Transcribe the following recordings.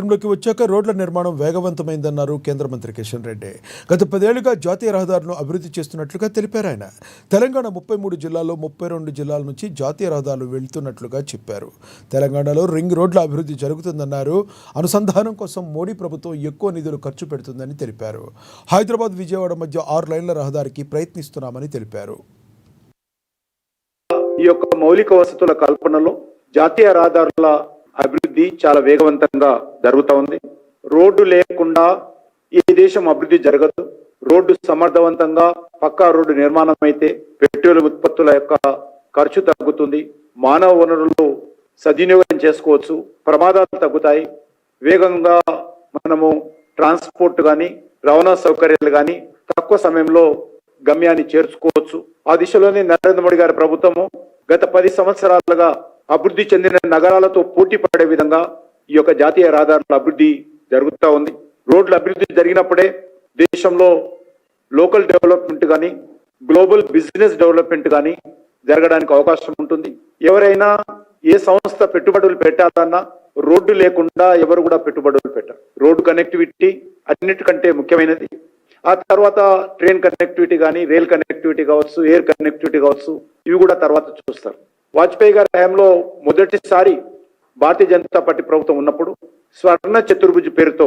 అధికారంలోకి వచ్చాక రోడ్ల నిర్మాణం వేగవంతమైందన్నారు కేంద్ర మంత్రి కిషన్ రెడ్డి. గత 10 ఏళ్లుగా జాతీయ రహదారులను అభివృద్ధి చేస్తున్నట్లుగా తెలిపారు ఆయన. తెలంగాణ 33 జిల్లాల్లో 32 జిల్లాల నుంచి జాతీయ రహదారులు వెళ్తున్నట్లుగా చెప్పారు. తెలంగాణలో రింగ్ రోడ్ల అభివృద్ధి జరుగుతుందన్నారు. అనుసంధానం కోసం మోడీ ప్రభుత్వం ఎక్కువ నిధులు ఖర్చు పెడుతుందని తెలిపారు. హైదరాబాద్ విజయవాడ మధ్య 6 లైన్ల రహదారికి ప్రయత్నిస్తున్నామని తెలిపారు. ఈ యొక్క మౌలిక వసతుల కల్పనలో జాతీయ రహదారుల అభివృద్ధి చాలా వేగవంతంగా జరుగుతూ ఉంది. రోడ్డు లేకుండా ఈ దేశం అభివృద్ధి జరగదు. రోడ్డు సమర్థవంతంగా పక్కా రోడ్డు నిర్మాణం అయితే పెట్రోల్ ఉత్పత్తుల యొక్క ఖర్చు తగ్గుతుంది, మానవ వనరులు సద్వినియోగం చేసుకోవచ్చు, ప్రమాదాలు తగ్గుతాయి, వేగంగా మనము ట్రాన్స్పోర్ట్ కానీ రవాణా సౌకర్యాలు కానీ తక్కువ సమయంలో గమ్యాన్ని చేర్చుకోవచ్చు. ఆ దిశలోనే నరేంద్ర మోడీ గారి ప్రభుత్వము గత 10 సంవత్సరాలుగా అభివృద్ధి చెందిన నగరాలతో పోటీ పడే విధంగా ఈ యొక్క జాతీయ రహదారుల అభివృద్ధి జరుగుతూ ఉంది. రోడ్ల అభివృద్ధి జరిగినప్పుడే దేశంలో లోకల్ డెవలప్మెంట్ కానీ గ్లోబల్ బిజినెస్ డెవలప్మెంట్ కానీ జరగడానికి అవకాశం ఉంటుంది. ఎవరైనా ఏ సంస్థ పెట్టుబడులు పెట్టాలన్నా రోడ్డు లేకుండా ఎవరు కూడా పెట్టుబడులు పెట్టారు. రోడ్డు కనెక్టివిటీ అన్నిటికంటే ముఖ్యమైనది. ఆ తర్వాత ట్రైన్ కనెక్టివిటీ కానీ, రైల్ కనెక్టివిటీ కావచ్చు, ఎయిర్ కనెక్టివిటీ కావచ్చు, ఇవి కూడా తర్వాత చూస్తారు. వాజ్పేయి గారి హయాంలో మొదటిసారి భారతీయ జనతా పార్టీ ప్రభుత్వం ఉన్నప్పుడు స్వర్ణ చతుర్భుజ్ పేరుతో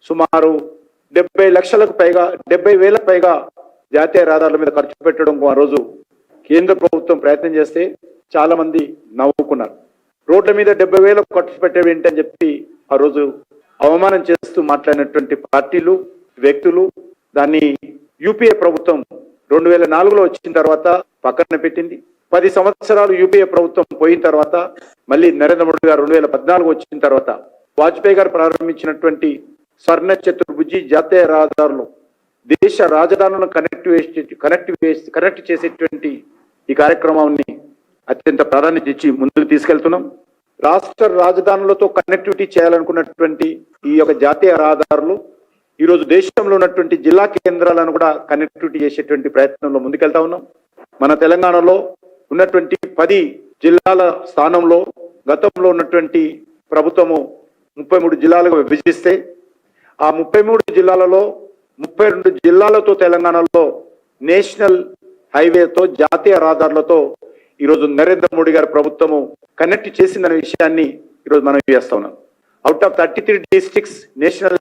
సుమారు 70,000లకు పైగా జాతీయ రహదారుల మీద ఖర్చు పెట్టడం ఆ రోజు కేంద్ర ప్రభుత్వం ప్రయత్నం చేస్తే చాలా మంది నవ్వుకున్నారు. రోడ్ల మీద 70,000 ఖర్చు పెట్టేవి ఏంటని చెప్పి ఆ రోజు అవమానం చేస్తూ మాట్లాడినటువంటి పార్టీలు, వ్యక్తులు దాన్ని యూపీఏ ప్రభుత్వం 2004లో వచ్చిన తర్వాత పక్కన పెట్టింది. 10 సంవత్సరాలు యూపీఏ ప్రభుత్వం పోయిన తర్వాత మళ్ళీ నరేంద్ర మోడీ గారు 2014 వచ్చిన తర్వాత వాజ్పేయి గారు ప్రారంభించినటువంటి స్వర్ణ చతుర్భుజి జాతీయ రహదారులు దేశ రాజధానులను కనెక్ట్ చేసేటువంటి ఈ కార్యక్రమాన్ని అత్యంత ప్రాధాన్యత ఇచ్చి ముందుకు తీసుకెళ్తున్నాం. రాష్ట్ర రాజధానులతో కనెక్టివిటీ చేయాలనుకున్నటువంటి ఈ యొక్క జాతీయ రహదారులు ఈరోజు దేశంలో ఉన్నటువంటి జిల్లా కేంద్రాలను కూడా కనెక్టివిటీ చేసేటువంటి ప్రయత్నంలో ముందుకెళ్తా ఉన్నాం. మన తెలంగాణలో ఉన్నటువంటి 10 జిల్లాల స్థానంలో గతంలో ఉన్నటువంటి ప్రభుత్వము 33 జిల్లాలుగా విభజిస్తే ఆ 33 జిల్లాలలో 32 జిల్లాలతో తెలంగాణలో నేషనల్ హైవేతో జాతీయ రహదారులతో ఈరోజు నరేంద్ర మోడీ గారి ప్రభుత్వము కనెక్ట్ చేసిందనే విషయాన్ని ఈరోజు మనం చేస్తా ఉన్నాం. Out of 33 districts national